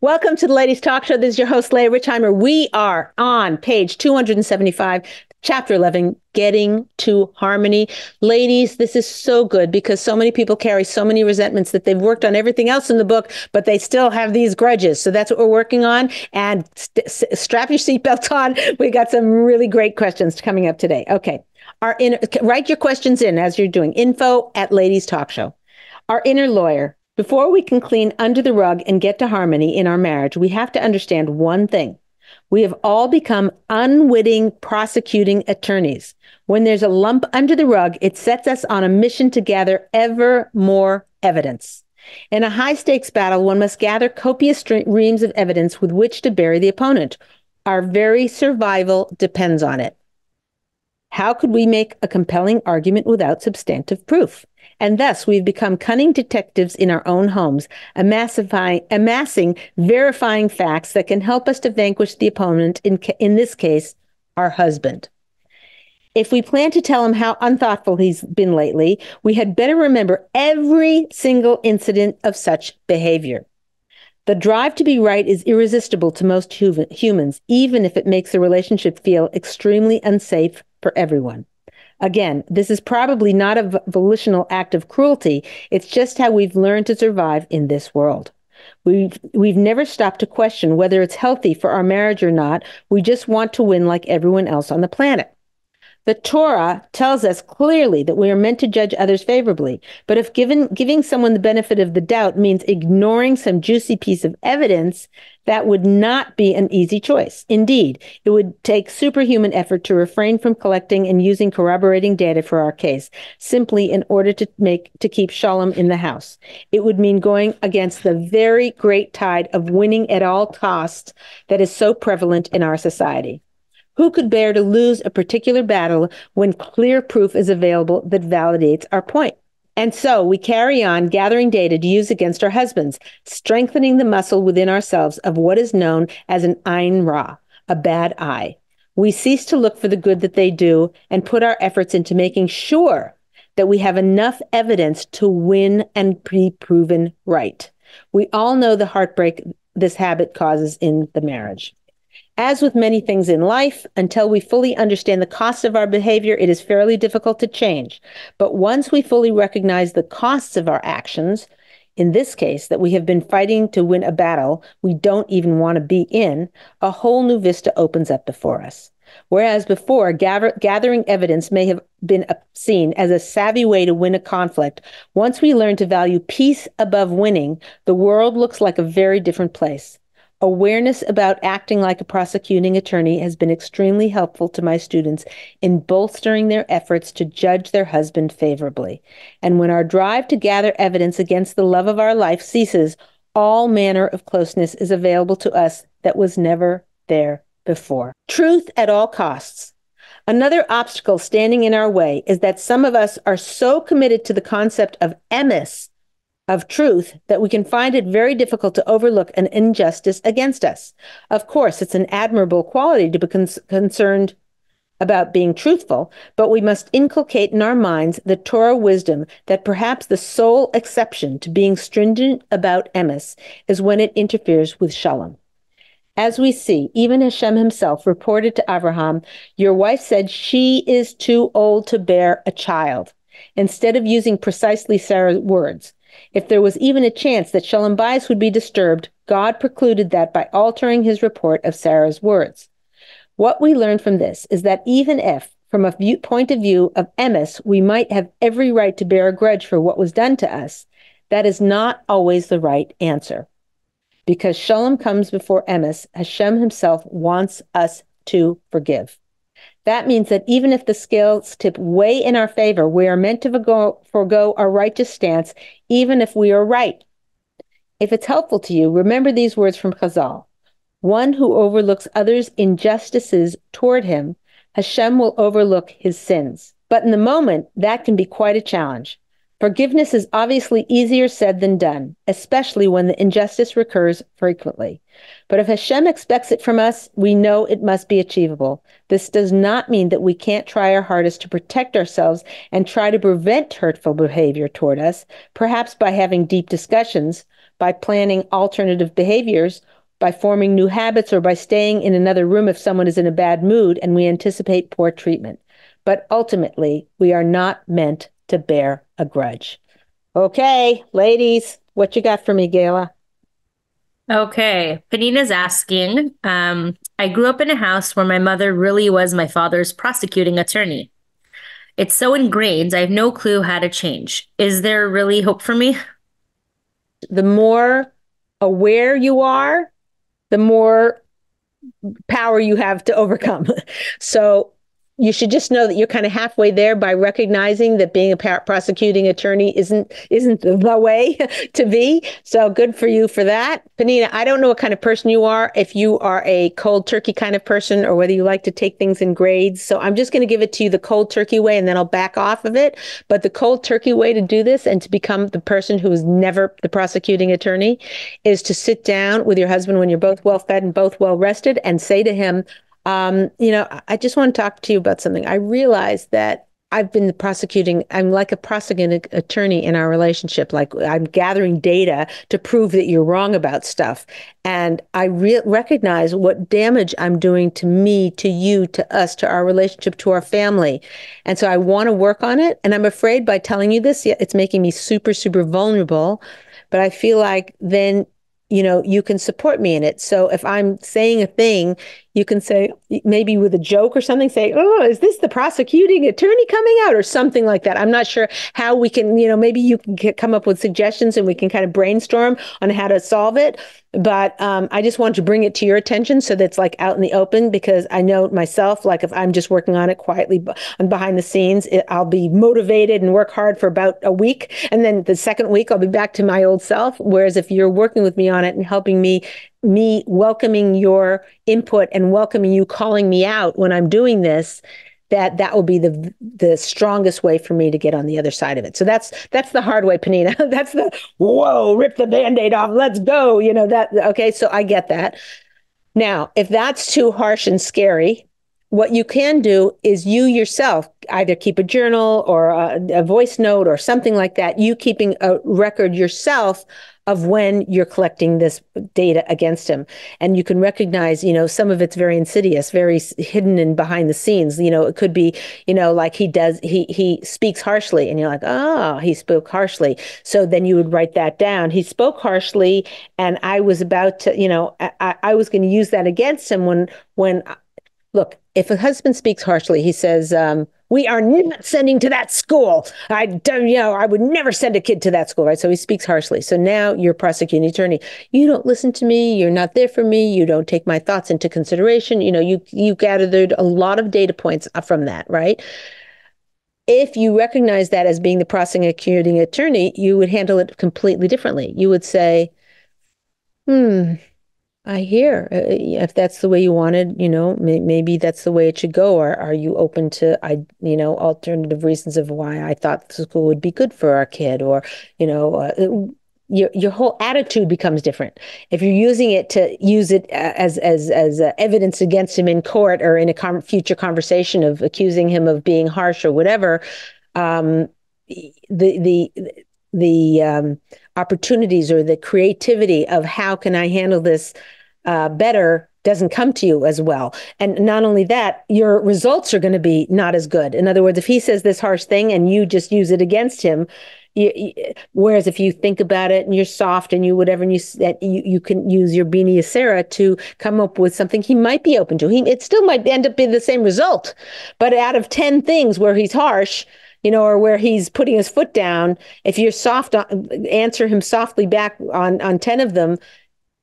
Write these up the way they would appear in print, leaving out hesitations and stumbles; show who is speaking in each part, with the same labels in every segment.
Speaker 1: Welcome to the Ladies Talk Show. This is your host, Leah Richheimer. We are on page 275, chapter 11, Getting to Harmony. Ladies, this is so good because so many people carry so many resentments that they've worked on everything else in the book, but they still have these grudges. So that's what we're working on. And strap your seatbelt on. We got some really great questions coming up today. Okay. Write your questions in as you're doing. Info@Ladies Talk Show. Our inner lawyer. Before we can clean under the rug and get to harmony in our marriage, we have to understand one thing. We have all become unwitting prosecuting attorneys. When there's a lump under the rug, it sets us on a mission to gather ever more evidence. In a high-stakes battle, one must gather copious reams of evidence with which to bury the opponent. Our very survival depends on it. How could we make a compelling argument without substantive proof? And thus, we've become cunning detectives in our own homes, amassing verifying facts that can help us to vanquish the opponent, in this case, our husband. If we plan to tell him how unthoughtful he's been lately, we had better remember every single incident of such behavior. The drive to be right is irresistible to most humans, even if it makes the relationship feel extremely unsafe for everyone. Again, this is probably not a volitional act of cruelty. It's just how we've learned to survive in this world. We've never stopped to question whether it's healthy for our marriage or not. We just want to win like everyone else on the planet. The Torah tells us clearly that we are meant to judge others favorably. But if giving someone the benefit of the doubt means ignoring some juicy piece of evidence, that would not be an easy choice. Indeed, it would take superhuman effort to refrain from collecting and using corroborating data for our case, simply in order to keep shalom in the house. It would mean going against the very great tide of winning at all costs that is so prevalent in our society. Who could bear to lose a particular battle when clear proof is available that validates our point? And so we carry on gathering data to use against our husbands, strengthening the muscle within ourselves of what is known as an ayin ra, a bad eye. We cease to look for the good that they do and put our efforts into making sure that we have enough evidence to win and be proven right. We all know the heartbreak this habit causes in the marriage. As with many things in life, until we fully understand the cost of our behavior, it is fairly difficult to change. But once we fully recognize the costs of our actions, in this case, that we have been fighting to win a battle we don't even want to be in, a whole new vista opens up before us. Whereas before, gathering evidence may have been seen as a savvy way to win a conflict, once we learn to value peace above winning, the world looks like a very different place. Awareness about acting like a prosecuting attorney has been extremely helpful to my students in bolstering their efforts to judge their husband favorably. And when our drive to gather evidence against the love of our life ceases, all manner of closeness is available to us that was never there before. Truth at all costs. Another obstacle standing in our way is that some of us are so committed to the concept of emes, of truth, that we can find it very difficult to overlook an injustice against us. Of course, it's an admirable quality to be concerned about being truthful, but we must inculcate in our minds the Torah wisdom that perhaps the sole exception to being stringent about emes is when it interferes with shalom. As we see, even Hashem himself reported to Abraham, "Your wife said she is too old to bear a child," instead of using precisely Sarah's words. If there was even a chance that Shalom Bayis would be disturbed, God precluded that by altering his report of Sarah's words. What we learn from this is that even if, from a point of view of emes, we might have every right to bear a grudge for what was done to us, that is not always the right answer. Because Shalom comes before emes, Hashem himself wants us to forgive. That means that even if the scales tip way in our favor, we are meant to forego our righteous stance, even if we are right. If it's helpful to you, remember these words from Chazal. One who overlooks others' injustices toward him, Hashem will overlook his sins. But in the moment, that can be quite a challenge. Forgiveness is obviously easier said than done, especially when the injustice recurs frequently. But if Hashem expects it from us, we know it must be achievable. This does not mean that we can't try our hardest to protect ourselves and try to prevent hurtful behavior toward us, perhaps by having deep discussions, by planning alternative behaviors, by forming new habits, or by staying in another room if someone is in a bad mood and we anticipate poor treatment. But ultimately, we are not meant to bear a grudge. Okay, ladies, what you got for me, Gayla?
Speaker 2: Okay. Panina's asking, I grew up in a house where my mother really was my father's prosecuting attorney. It's so ingrained, I have no clue how to change. Is there really hope for me?
Speaker 1: The more aware you are, the more power you have to overcome. So you should just know that you're kind of halfway there by recognizing that being a prosecuting attorney isn't the way to be. So good for you for that. Panina, I don't know what kind of person you are, if you are a cold turkey kind of person or whether you like to take things in grades. So I'm just going to give it to you the cold turkey way and then I'll back off of it. But the cold turkey way to do this and to become the person who is never the prosecuting attorney is to sit down with your husband when you're both well fed and both well rested and say to him, I just want to talk to you about something. I realize that I'm like a prosecuting attorney in our relationship. Like I'm gathering data to prove that you're wrong about stuff. And I recognize what damage I'm doing to me, to you, to us, to our relationship, to our family. And so I want to work on it. And I'm afraid by telling you this, yeah, it's making me super, super vulnerable. But I feel like then you can support me in it. So if I'm saying a thing, you can say, maybe with a joke or something, say, oh, is this the prosecuting attorney coming out or something like that? I'm not sure how we can, maybe you can come up with suggestions and we can kind of brainstorm on how to solve it. But I just want to bring it to your attention so that's like out in the open, because I know myself, like if I'm just working on it quietly and behind the scenes, I'll be motivated and work hard for about a week. And then the second week, I'll be back to my old self. Whereas if you're working with me on it and helping me welcoming your input and welcoming you calling me out when I'm doing this, that will be the strongest way for me to get on the other side of it. So that's the hard way, Panina. That's the whoa, rip the Band-Aid off, let's go. Okay, so I get that. Now, if that's too harsh and scary, what you can do is you yourself either keep a journal or a voice note or something like that, you keeping a record yourself of when you're collecting this data against him. And you can recognize, some of it's very insidious, very hidden and behind the scenes. It could be, like he speaks harshly and you're like, oh, he spoke harshly. So then you would write that down. He spoke harshly and I was about to, I was going to use that against him when look, if a husband speaks harshly, he says, we are not sending to that school. I would never send a kid to that school, right? So he speaks harshly. So now you're prosecuting attorney. You don't listen to me. You're not there for me. You don't take my thoughts into consideration. You gathered a lot of data points from that, right? If you recognize that as being the prosecuting attorney, you would handle it completely differently. You would say, I hear. If that's the way you wanted, maybe that's the way it should go. Or are you open to, alternative reasons of why I thought the school would be good for our kid? Or, your whole attitude becomes different. If you're using it to use it as evidence against him in court or in a future conversation of accusing him of being harsh or whatever, the opportunities or the creativity of how can I handle this better doesn't come to you as well. And not only that, your results are going to be not as good. In other words, if he says this harsh thing and you just use it against him, whereas if you think about it and you're soft and you whatever, and you can use your Bini Yasera to come up with something he might be open to. It still might end up being the same result, but out of 10 things where he's harsh, or where he's putting his foot down, if you're soft, answer him softly back on 10 of them,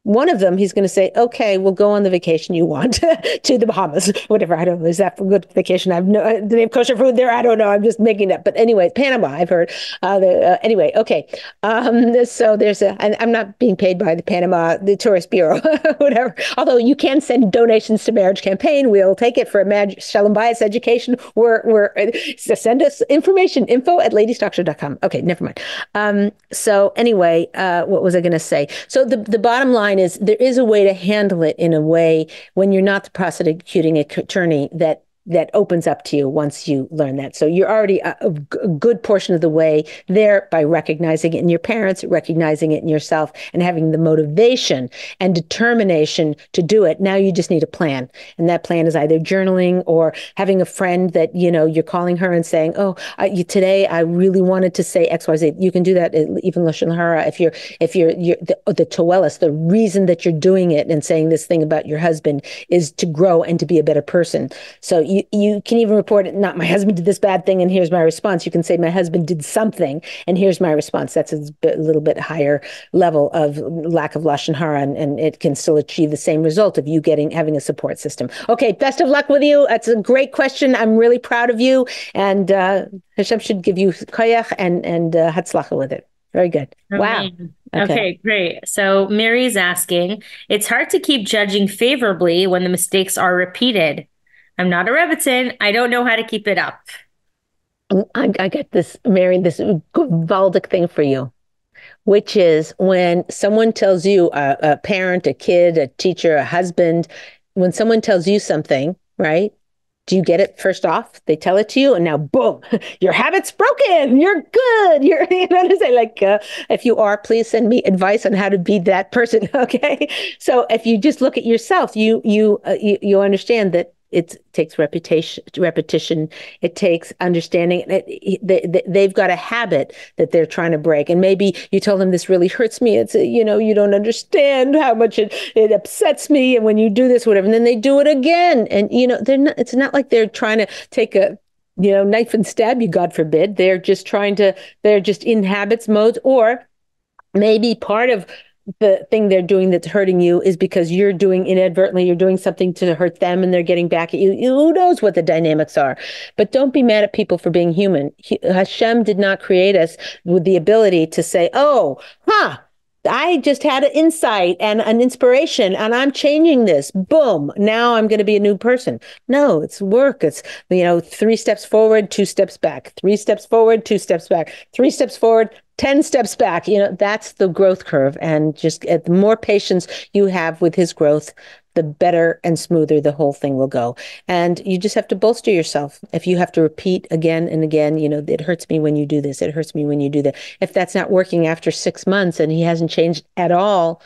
Speaker 1: one of them, he's going to say, okay, we'll go on the vacation you want to the Bahamas, whatever. I don't know. Is that a good vacation? Do they have kosher food there? I don't know. I'm just making it up. But anyway, Panama, I've heard. Anyway, okay. So I'm not being paid by the Tourist Bureau, whatever. Although you can send donations to Marriage Campaign. We'll take it for Shalom Bayis education. Send us information, info@ladiestalkshow.com. Okay, never mind. So anyway, what was I going to say? So the bottom line is there is a way to handle it in a way when you're not the prosecuting attorney that that opens up to you once you learn that. So you're already a good portion of the way there by recognizing it in your parents, recognizing it in yourself, and having the motivation and determination to do it. Now you just need a plan. And that plan is either journaling or having a friend that, you're calling her and saying, oh, today I really wanted to say XYZ. You can do that even Lashon Hara. If you're the Toelis, the reason that you're doing it and saying this thing about your husband is to grow and to be a better person. So you can even report it, not my husband did this bad thing and here's my response. You can say my husband did something and here's my response. That's a little bit higher level of lack of Lashon Hara, and it can still achieve the same result of you having a support system. Okay, best of luck with you. That's a great question. I'm really proud of you, and Hashem should give you koyach and hatzlacha with it. Very good. Wow.
Speaker 2: Okay, great. So Mary's asking, it's hard to keep judging favorably when the mistakes are repeated. I'm not a Rebbetzin. I don't know how to keep it up.
Speaker 1: I get this, Mary, this Valdic thing for you, which is when someone tells you, a parent, a kid, a teacher, a husband, when someone tells you something, right? Do you get it first off? They tell it to you, and now, boom, your habit's broken. You're good. You know what I'm saying? Like, if you are, please send me advice on how to be that person. Okay. So if you just look at yourself, you understand that it takes repetition. It takes understanding. They've got a habit that they're trying to break. And maybe you told them, this really hurts me. It's, you don't understand how much it upsets me. And when you do this, whatever, and then they do it again. And, it's not like they're trying to take a, knife and stab you, God forbid. They're just in habits modes, or maybe part of the thing they're doing that's hurting you is because you're doing something to hurt them and they're getting back at you. Who knows what the dynamics are? But don't be mad at people for being human. Hashem did not create us with the ability to say, I just had an insight and an inspiration and I'm changing this. Boom. Now I'm going to be a new person. No, it's work. It's, 3 steps forward, 2 steps back, 3 steps forward, 2 steps back, 3 steps forward, 10 steps back. That's the growth curve. And just the more patience you have with his growth, the better and smoother the whole thing will go. And you just have to bolster yourself. If you have to repeat again and again, it hurts me when you do this. It hurts me when you do that. If that's not working after 6 months and he hasn't changed at all,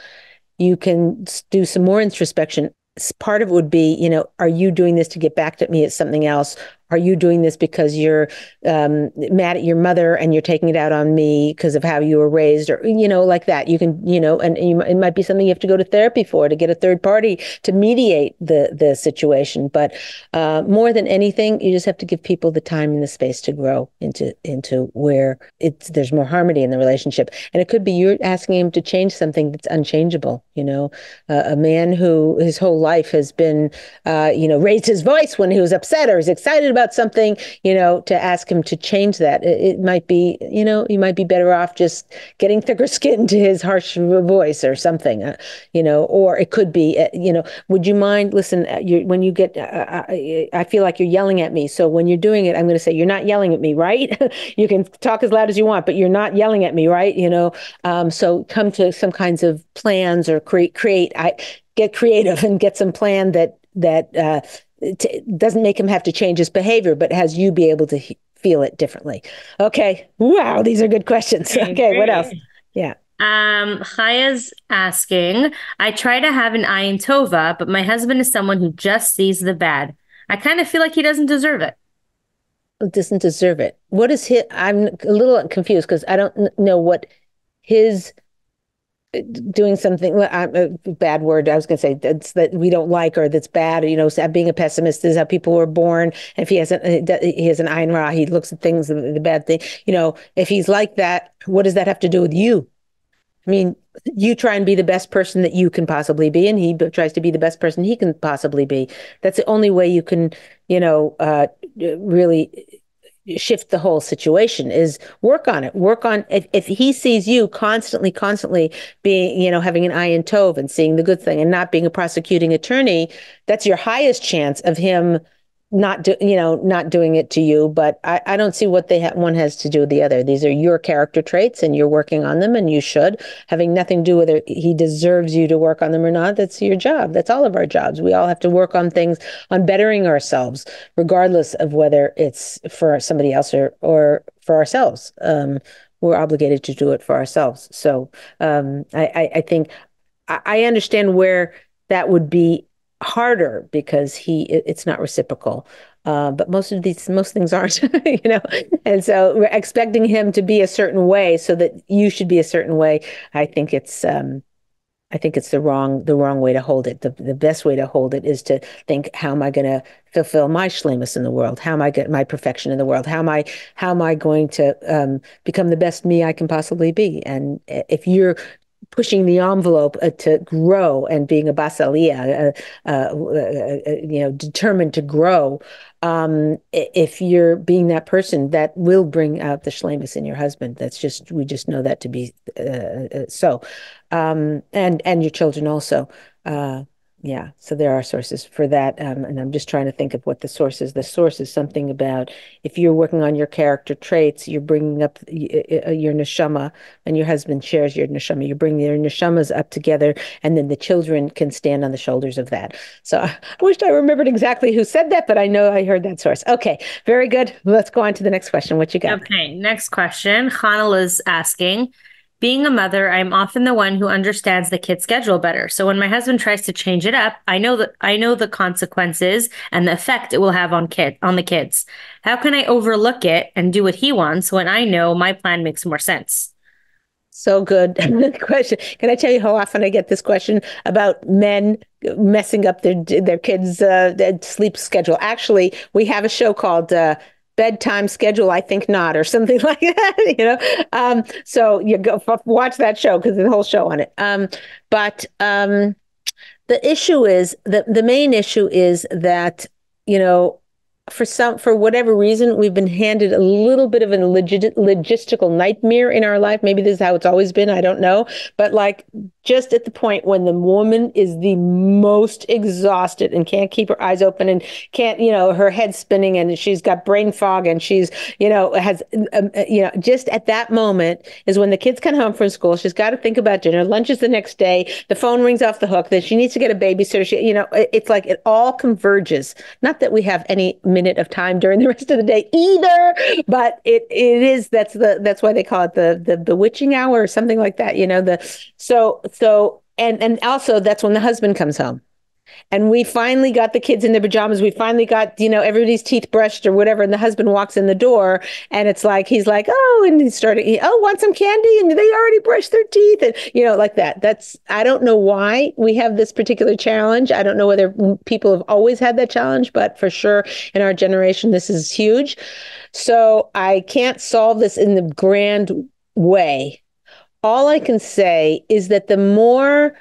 Speaker 1: you can do some more introspection. Part of it would be, are you doing this to get back at me at something else? Are you doing this because you're mad at your mother and you're taking it out on me because of how you were raised, or, like that? You can, it might be something you have to go to therapy for, to get a third party to mediate the situation. But more than anything, you just have to give people the time and the space to grow into where there's more harmony in the relationship. And it could be you're asking him to change something that's unchangeable. A man who his whole life has been, raised his voice when he was upset or is excited about something, to ask him to change that. It might be, you might be better off just getting thicker skin to his harsh voice or something, or it could be, would you mind, listen, when you get, I feel like you're yelling at me. So when you're doing it, I'm going to say, you're not yelling at me, right? You can talk as loud as you want, but you're not yelling at me, right? So come to some kinds of plans or get creative and get some plan that doesn't make him have to change his behavior, but has you be able to feel it differently. Okay. Wow. These are good questions. Okay. What else? Yeah.
Speaker 2: Chaya's asking, I try to have an ayin tova, but my husband is someone who just sees the bad. I kind of feel like he doesn't deserve it.
Speaker 1: Doesn't deserve it. What is his? I'm a little confused because I don't know what his doing something, a bad word, I was going to say, that's that we don't like, or that's bad, being a pessimist is how people were born. If he has an ayin ra, he looks at things, the bad thing, if he's like that, what does that have to do with you? I mean, you try and be the best person that you can possibly be, and he tries to be the best person he can possibly be. That's the only way you can, really shift the whole situation, is work on it. If he sees you constantly being, having an ayin tov and seeing the good thing and not being a prosecuting attorney, that's your highest chance of him not doing it to you, but I don't see what one has to do with the other. These are your character traits and you're working on them, and you should, having nothing to do with whether he deserves you to work on them or not. That's your job. That's all of our jobs. We all have to work on things, on bettering ourselves, regardless of whether it's for somebody else or for ourselves. We're obligated to do it for ourselves. So I think I understand where that would be harder because it's not reciprocal. But most things aren't, And so we're expecting him to be a certain way so that you should be a certain way. I think it's the wrong way to hold it. The best way to hold it is to think, how am I going to fulfill my shlemus in the world? How am I get my perfection in the world? How am I going to become the best me I can possibly be? And if you're pushing the envelope to grow and being a basalia, determined to grow. If you're being that person, that will bring out the shlemus in your husband. We just know that to be so. And your children also. Yeah, so there are sources for that. And I'm just trying to think of what the source is. The source is something about if you're working on your character traits, you're bringing up your neshama, and your husband shares your neshama. You're bringing your neshamas up together, and then the children can stand on the shoulders of that. So I wished I remembered exactly who said that, but I know I heard that source. Okay, very good. Let's go on to the next question. What you got?
Speaker 2: Okay, next question. Hanal is asking, being a mother, I'm often the one who understands the kid's schedule better. So when my husband tries to change it up, I know the consequences and the effect it will have on the kids. How can I overlook it and do what he wants when I know my plan makes more sense?
Speaker 1: So good question. Can I tell you how often I get this question about men messing up their kids' their sleep schedule? Actually, we have a show called Bedtime Schedule, I Think Not, or something like that. So you go watch that show because there's a whole show on it. But the issue is the main issue is that you know for whatever reason, we've been handed a little bit of a logistical nightmare in our life. Maybe this is how it's always been. I don't know. But like just at the point when the woman is the most exhausted and can't keep her eyes open and can't, her head spinning and she's got brain fog and she's, has, just at that moment is when the kids come home from school. She's got to think about dinner. Lunch is the next day. The phone rings off the hook. That she needs to get a babysitter. It's like it all converges. Not that we have any minute of time during the rest of the day either, but it is that's why they call it the bewitching hour or something like that. And also that's when the husband comes home. And we finally got the kids in their pajamas. We finally got, everybody's teeth brushed or whatever. And the husband walks in the door and it's like, he's like, oh, and want some candy? And they already brushed their teeth. And, like that. I don't know why we have this particular challenge. I don't know whether people have always had that challenge, but for sure in our generation, this is huge. So I can't solve this in the grand way. All I can say is that the more,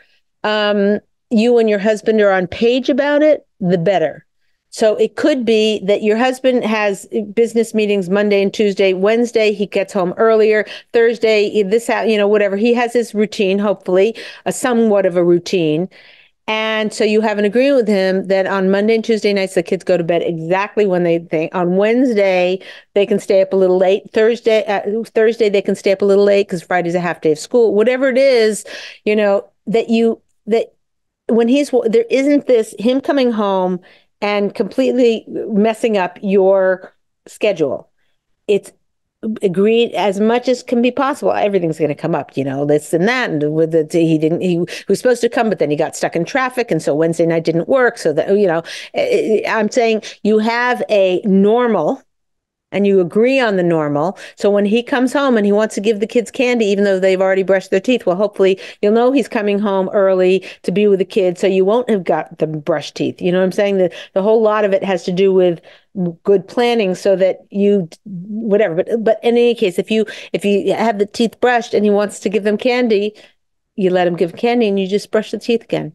Speaker 1: you and your husband are on page about it, the better. So it could be that your husband has business meetings Monday and Tuesday. Wednesday, he gets home earlier. Thursday, whatever. He has his routine, hopefully, somewhat of a routine. And so you have an agreement with him that on Monday and Tuesday nights, the kids go to bed exactly when they think. On Wednesday, they can stay up a little late. Thursday, they can stay up a little late because Friday's a half day of school. Whatever it is, that when there isn't this him coming home and completely messing up your schedule. It's agreed as much as can be possible. Everything's going to come up, this and that. And he was supposed to come, but then he got stuck in traffic. And so Wednesday night didn't work. So that, I'm saying you have a normal and you agree on the normal. So when he comes home and he wants to give the kids candy, even though they've already brushed their teeth, well, hopefully you'll know he's coming home early to be with the kids. So you won't have got the brushed teeth. You know what I'm saying? The whole lot of it has to do with good planning so that whatever. But in any case, if you have the teeth brushed and he wants to give them candy, you let him give candy and you just brush the teeth again.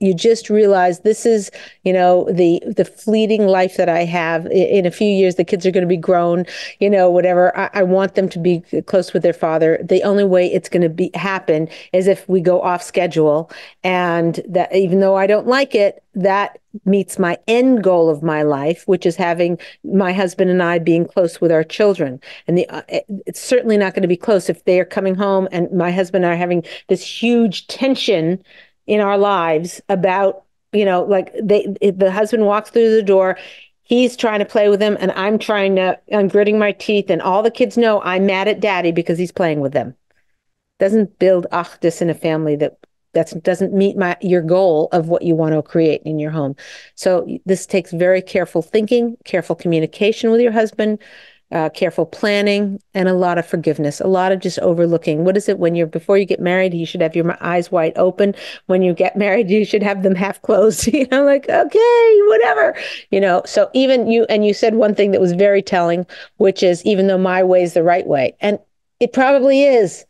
Speaker 1: you just realize this is, the fleeting life that I have. In a few years, the kids are going to be grown, whatever. I want them to be close with their father. The only way it's going to happen is if we go off schedule. And that, even though I don't like it, that meets my end goal of my life, which is having my husband and I being close with our children. And it's certainly not going to be close if they are coming home and my husband and I are having this huge tension in our lives about, like the husband walks through the door, he's trying to play with them, and I'm gritting my teeth, and all the kids know I'm mad at daddy because he's playing with them. Doesn't build achdus in a family that doesn't meet your goal of what you want to create in your home. So this takes very careful thinking, careful communication with your husband, careful planning, and a lot of forgiveness, a lot of just overlooking. What is it before you get married, you should have your eyes wide open. When you get married, you should have them half closed, like, okay, whatever, so even you said one thing that was very telling, which is, even though my way is the right way, and it probably is,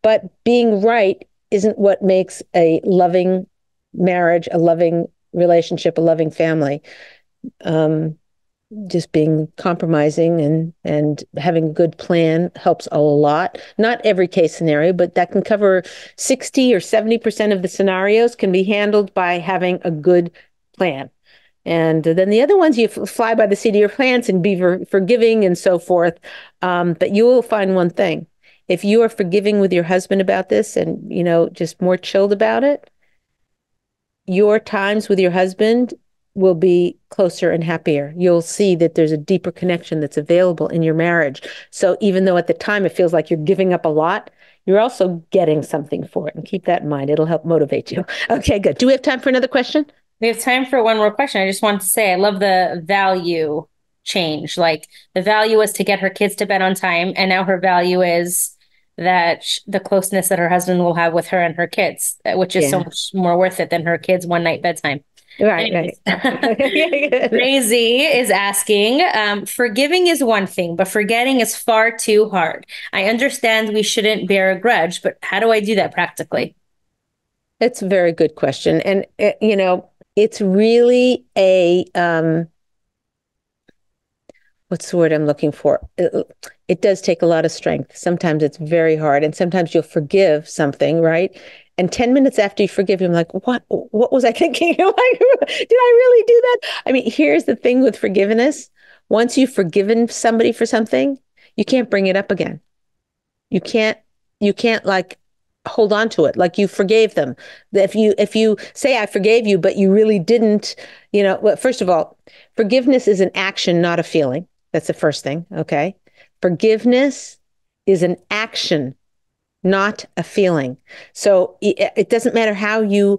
Speaker 1: but being right isn't what makes a loving marriage, a loving relationship, a loving family. Just being compromising and having a good plan helps a lot. Not every case scenario, but that can cover 60 or 70% of the scenarios can be handled by having a good plan. And then the other ones, you fly by the seat of your pants and be forgiving and so forth. But you will find one thing. If you are forgiving with your husband about this and, just more chilled about it, your times with your husband will be closer and happier. You'll see that there's a deeper connection that's available in your marriage. So even though at the time it feels like you're giving up a lot, you're also getting something for it. And keep that in mind. It'll help motivate you. Okay, good. Do we have time for another question?
Speaker 2: We have time for one more question. I just want to say, I love the value change. Like, the value was to get her kids to bed on time, and now her value is that the closeness that her husband will have with her and her kids, which is so much more worth it than her kids' one night bedtime.
Speaker 1: Right.
Speaker 2: Crazy is asking, forgiving is one thing, but forgetting is far too hard. I understand we shouldn't bear a grudge, but how do I do that practically?
Speaker 1: It's a very good question. And, it's really what's the word I'm looking for? It does take a lot of strength. Sometimes it's very hard, and sometimes you'll forgive something, right? And 10 minutes after you forgive him, like, what was I thinking? Like, did I really do that? I mean, here's the thing with forgiveness. Once you've forgiven somebody for something, you can't bring it up again. You can't like hold on to it. Like, you forgave them. If you say, I forgave you, but you really didn't, well, first of all, forgiveness is an action, not a feeling. That's the first thing. Okay. Forgiveness is an action, not a feeling. So it doesn't matter how you're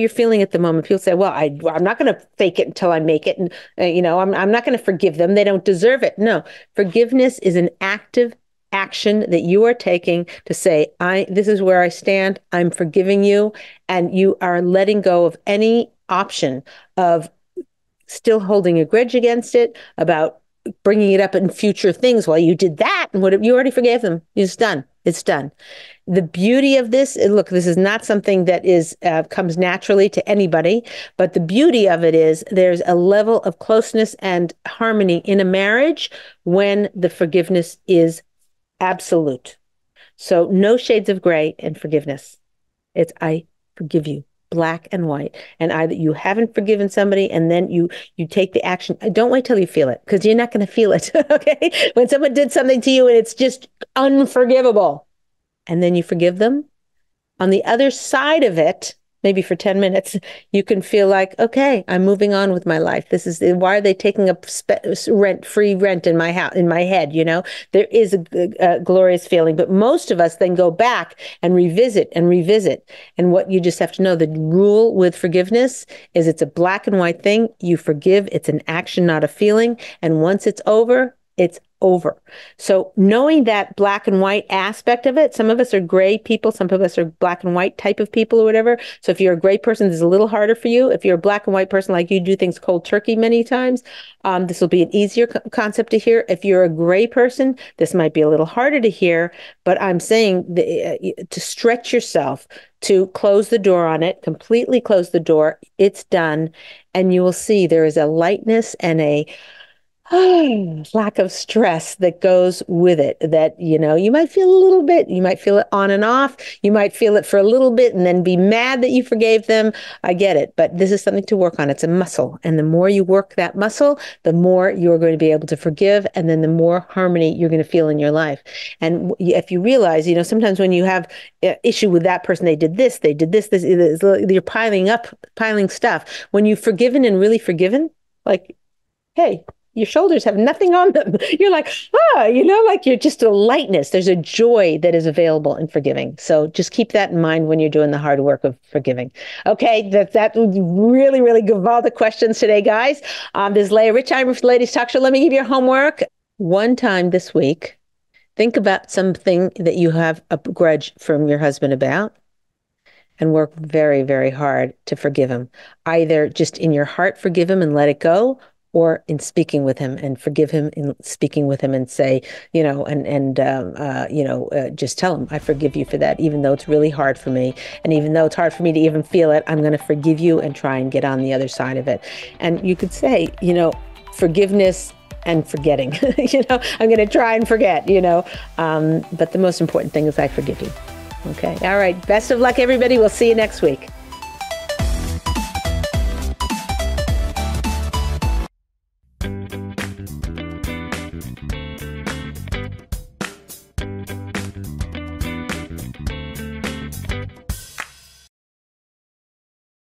Speaker 1: feeling at the moment. People say, well, I'm not going to fake it until I make it. And, I'm not going to forgive them. They don't deserve it. No, forgiveness is an active action that you are taking to say, this is where I stand. I'm forgiving you. And you are letting go of any option of still holding a grudge against it, about bringing it up in future things. Well, you did that, and you already forgave them. It's done. It's done. The beauty of this, look, this is not something that comes naturally to anybody, but the beauty of it is there's a level of closeness and harmony in a marriage when the forgiveness is absolute. So no shades of gray in forgiveness. It's, I forgive you. Black and white. And either you haven't forgiven somebody, and then you take the action. Don't wait till you feel it, because you're not going to feel it. Okay. When someone did something to you and it's just unforgivable, and then you forgive them, on the other side of it, maybe for 10 minutes, you can feel like, okay, I'm moving on with my life. Why are they taking up free rent in my house, in my head? There is a glorious feeling, but most of us then go back and revisit. And what you just have to know, the rule with forgiveness is it's a black and white thing. You forgive. It's an action, not a feeling. And once it's over, it's over. So knowing that black and white aspect of it, some of us are gray people, some of us are black and white type of people or whatever. So if you're a gray person, this is a little harder for you. If you're a black and white person, like you do things cold turkey many times, this will be an easier concept to hear. If you're a gray person, this might be a little harder to hear, but I'm saying to stretch yourself, to close the door on it, completely close the door. It's done. And you will see there is a lightness and a lack of stress that goes with it, that, you might feel a little bit, you might feel it on and off, you might feel it for a little bit and then be mad that you forgave them. I get it, but this is something to work on. It's a muscle. And the more you work that muscle, the more you're going to be able to forgive. And then the more harmony you're going to feel in your life. And if you realize, sometimes when you have issue with that person, they did this, you're piling stuff. When you've forgiven and really forgiven, like, hey, your shoulders have nothing on them. You're like, like you're just a lightness. There's a joy that is available in forgiving. So just keep that in mind when you're doing the hard work of forgiving. Okay, that was really, really good. All the questions today, guys. This is Leah Richheimer for the Ladies Talk Show. Let me give you your homework. One time this week, think about something that you have a grudge from your husband about, and work very, very hard to forgive him. Either just in your heart, forgive him and let it go, or in speaking with him and forgive him in speaking with him and say, just tell him, I forgive you for that, even though it's really hard for me. And even though it's hard for me to even feel it, I'm going to forgive you and try and get on the other side of it. And you could say, forgiveness and forgetting, I'm going to try and forget, but the most important thing is I forgive you. Okay. All right. Best of luck, everybody. We'll see you next week.